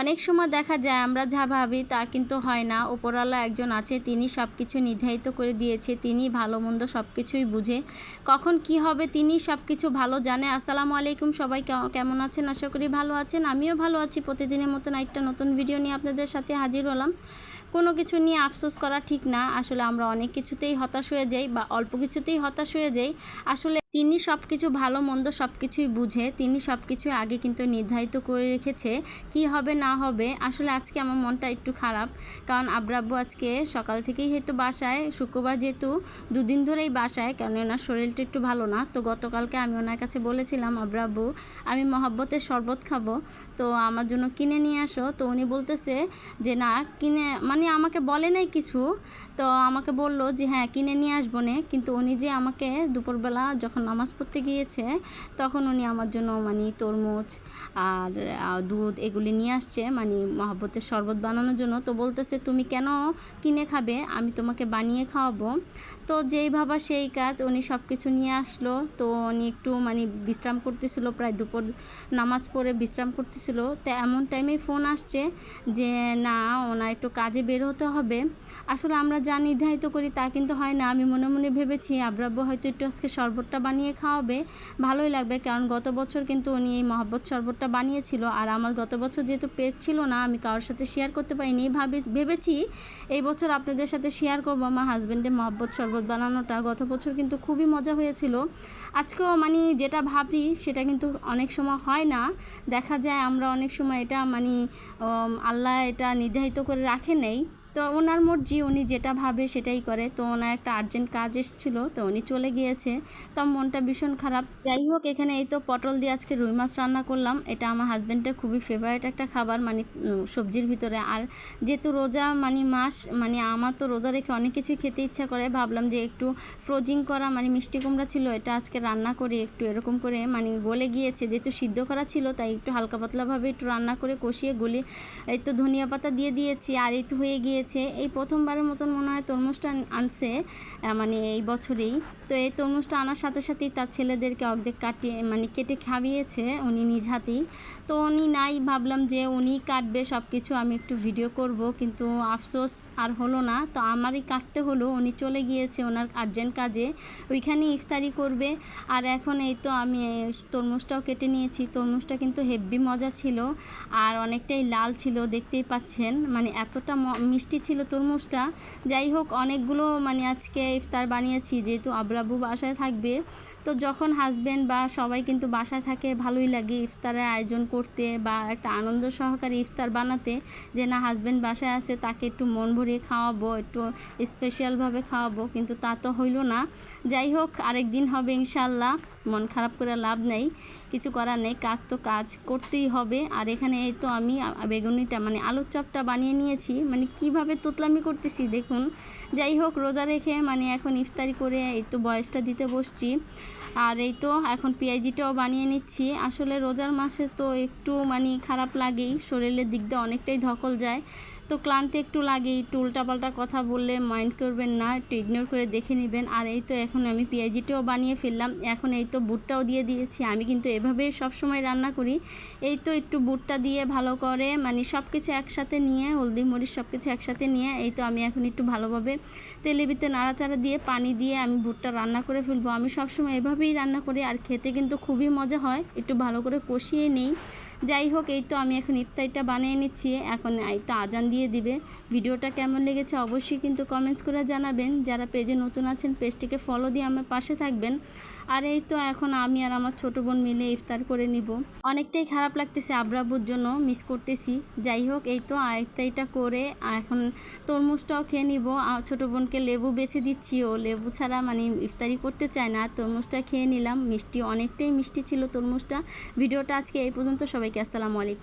অনেক সময় দেখা যায় আমরা যা ভাবি তা কিন্তু হয় না। উপরওয়ালা একজন আছে, তিনি সব কিছু নির্ধারিত করে দিয়েছে। তিনি ভালো মন্দ সব কিছুই বুঝে। কখন কি হবে তিনি সব কিছু ভালো জানে। আসসালামু আলাইকুম, সবাই কেমন আছেন? আশা করি ভালো আছেন। আমিও ভালো আছি। প্রতিদিনের মতন একটা নতুন ভিডিও নিয়ে আপনাদের সাথে হাজির হলাম। কোনো কিছু নিয়ে আফসোস করা ঠিক না। আসলে আমরা অনেক কিছুতেই হতাশ হয়ে যাই বা অল্প কিছুতেই হতাশ হয়ে যাই। আসলে তিনি সব কিছু ভালো মন্দ সব কিছুই বুঝে। তিনি সব কিছুই আগে কিন্তু নির্ধারিত করে রেখেছে কি হবে না হবে। আসলে আজকে আমার মনটা একটু খারাপ, কারণ আব্বু আজকে সকাল থেকেই হয়তো বাসায়, শুক্রবার যেহেতু দুদিন ধরেই বাসায়, কারণ ওনার শরীরটা একটু ভালো না। তো গতকালকে আমি ওনার কাছে বলেছিলাম, আব্বু আমি মহব্বতের শরবত খাবো, তো আমার জন্য কিনে নিয়ে আসো। তো উনি বলতেছে যে না কিনে, মানে আমাকে বলে নাই কিছু, তো আমাকে বলল যে হ্যাঁ কিনে নিয়ে আসবো নে। কিন্তু উনি যে আমাকে দুপুরবেলা যখন নামাজ পড়তে গিয়েছে তখন উনি আমার জন্য মানে তরমুজ আর দুধ এগুলি নিয়ে আসছে, মানে মহব্বতের শরবত বানানোর জন্য। তো বলতেছে তুমি কেন কিনে খাবে, আমি তোমাকে বানিয়ে খাওয়াবো। তো যেই ভাবা সেই কাজ, উনি সব কিছু নিয়ে আসলো। তো উনি একটু মানে বিশ্রাম করতেছিল, প্রায় দুপুর নামাজ পড়ে বিশ্রাম করতেছিল। তো এমন টাইমে ফোন আসছে যে না ওনার একটু কাজে বের হতে হবে। আসলে আমরা যা নির্ধারিত করি তা কিন্তু হয় না। আমি মনে মনে ভেবেছি আব্বু হয়তো একটু আজকে শরবতটা বানিয়ে খাওয়াবে, ভালোই লাগবে, কারণ গত বছর কিন্তু উনি এই মহব্বত শরবতটা বানিয়েছিল। আর আমার গত বছর যেহেতু পেজ ছিল না, আমি কারোর সাথে শেয়ার করতে পারিনি। ভেবেছি এই বছর আপনাদের সাথে শেয়ার করব আমার হাজব্যান্ডের মহব্বত শরবত বানানোটা। গত বছর কিন্তু খুবই মজা হয়েছিল। আজকেও মানে যেটা ভাবি সেটা কিন্তু অনেক সময় হয় না। দেখা যায় আমরা অনেক সময় এটা মানে আল্লাহ এটা নির্ধারিত করে রাখে নেই। তো ওনার মর্জি, উনি যেটা ভাবে সেটাই করে। তো ওনার একটা আর্জেন্ট কাজ এসেছিলো, তো উনি চলে গিয়েছে। তো মনটা ভীষণ খারাপ। যাই হোক, এখানে এই তো পটল দিয়ে আজকে রুই মাছ রান্না করলাম। এটা আমার হাজব্যান্ডের খুবই ফেভারিট একটা খাবার, মানে সবজির ভিতরে। আর যেহেতু রোজা মানে মাস, মানে আমার তো রোজা রেখে অনেক কিছুই খেতে ইচ্ছা করে। ভাবলাম যে একটু ফ্রোজিং করা মানে মিষ্টি কুমড়া ছিল, এটা আজকে রান্না করে একটু এরকম করে মানে গলে গিয়েছে, যেহেতু সিদ্ধ করা ছিল তাই একটু হালকা পাতলাভাবে একটু রান্না করে কষিয়ে গলি এই তো ধনিয়া পাতা দিয়ে দিয়েছি। আর এই তো হয়ে গিয়েছে। এই প্রথমবারের মতন মনে হয় তরমুজটা আনছে মানে এই বছরেই। তো এই তরমুজটা আনার সাথে সাথেই তার ছেলেদেরকে অর্ধেক কাটিয়ে মানে কেটে খাইয়েছে উনি নিজ হাতেই। তো উনি নাই, ভাবলাম যে উনি কাটবে সব কিছু, আমি একটু ভিডিও করব, কিন্তু আফসোস আর হলো না। তো আমারই কাটতে হলো, উনি চলে গিয়েছে ওনার আর্জেন্ট কাজে, ওইখানেই ইফতারি করবে। আর এখন এই তো আমি তরমুজটাও কেটে নিয়েছি। তরমুজটা কিন্তু হেব্বি মজা ছিল আর অনেকটাই লাল ছিল, দেখতেই পাচ্ছেন, মানে এতটা মিষ্টি ছিল তরমুজটা। যাই হোক, অনেকগুলো মানে আজকে ইফতার বানিয়েছি, যেহেতু আব্বু বাসায় থাকবে। তো যখন হাজব্যান্ড বা সবাই কিন্তু বাসায় থাকে, ভালোই লাগে ইফতারের আয়োজন করতে বা একটা আনন্দ সহকারে ইফতার বানাতে, যে না হাজব্যান্ড বাসায় আছে, তাকে একটু মন ভরিয়ে খাওয়াবো, একটু স্পেশালভাবে খাওয়াবো, কিন্তু তা তো হইল না। যাই হোক, আরেক দিন হবে ইনশাল্লাহ। মন খারাপ করে লাভ নেই, কিছু করার নেই, কাজ তো কাজ করতেই হবে। আর এখানে এই তো আমি বেগুনিটা মানে আলুর চপটা বানিয়ে নিয়েছি, মানে কিভাবে তোতলামি করতেছি দেখুন। যাই হোক, রোজা রেখে মানে এখন ইফতারি করে এই তো বয়সটা দিতে বসছি। আর এই তো এখন পেঁয়াজিটাও বানিয়ে নিচ্ছি। আসলে রোজার মাসে তো একটু মানে খারাপ লাগেই, শরীরের দিক দিয়ে অনেকটাই ধকল যায়, তো ক্লান্তি একটু লাগেই। একটু উল্টাপাল্টা কথা বললে মাইন্ড করবেন না, একটু ইগনোর করে দেখে নেবেন। আর এই তো এখন আমি পেঁয়াজিটাও বানিয়ে ফেললাম। এখন এই তো বুটটাও দিয়ে দিয়েছি। আমি কিন্তু এভাবেই সবসময় রান্না করি। এই তো একটু বুটটা দিয়ে ভালো করে মানে সব কিছু একসাথে নিয়ে, হলদি মরিচ সব কিছু একসাথে নিয়ে এই তো আমি এখন একটু ভালোভাবে তেলের ভিতরে নাড়াচাড়া দিয়ে পানি দিয়ে আমি বুটটা রান্না করে ফেলবো। আমি সবসময় এভাবেই রান্না করি, আর খেতে কিন্তু খুবই মজা হয়, একটু ভালো করে কষিয়ে নিই। যাই হোক, এই তো আমি এখন ইফতারিটা বানিয়ে নিচ্ছি। এখন এই তো আজান দিয়ে দিবে। ভিডিওটা কেমন লেগেছে অবশ্যই কিন্তু কমেন্টস করে জানাবেন। যারা পেজে নতুন আছেন পেজটিকে ফলো দিয়ে আমার পাশে থাকবেন। আর এই তো এখন আমি আর আমার ছোটো বোন মিলে ইফতার করে নিব। অনেকটাই খারাপ লাগতেছে, আব্বুর জন্য মিস করতেছি। যাই হোক, এই তো ইফতারিটা করে এখন তরমুজটাও খেয়ে নিব। ছোটো বোনকে লেবু বেছে দিচ্ছি, ও লেবু ছাড়া মানে ইফতারি করতে চায় না। তরমুজটা খেয়ে নিলাম, মিষ্টি অনেকটাই মিষ্টি ছিল তরমুজটা। ভিডিওটা আজকে এই পর্যন্ত। সবাইকে আসসালামু আলাইকুম।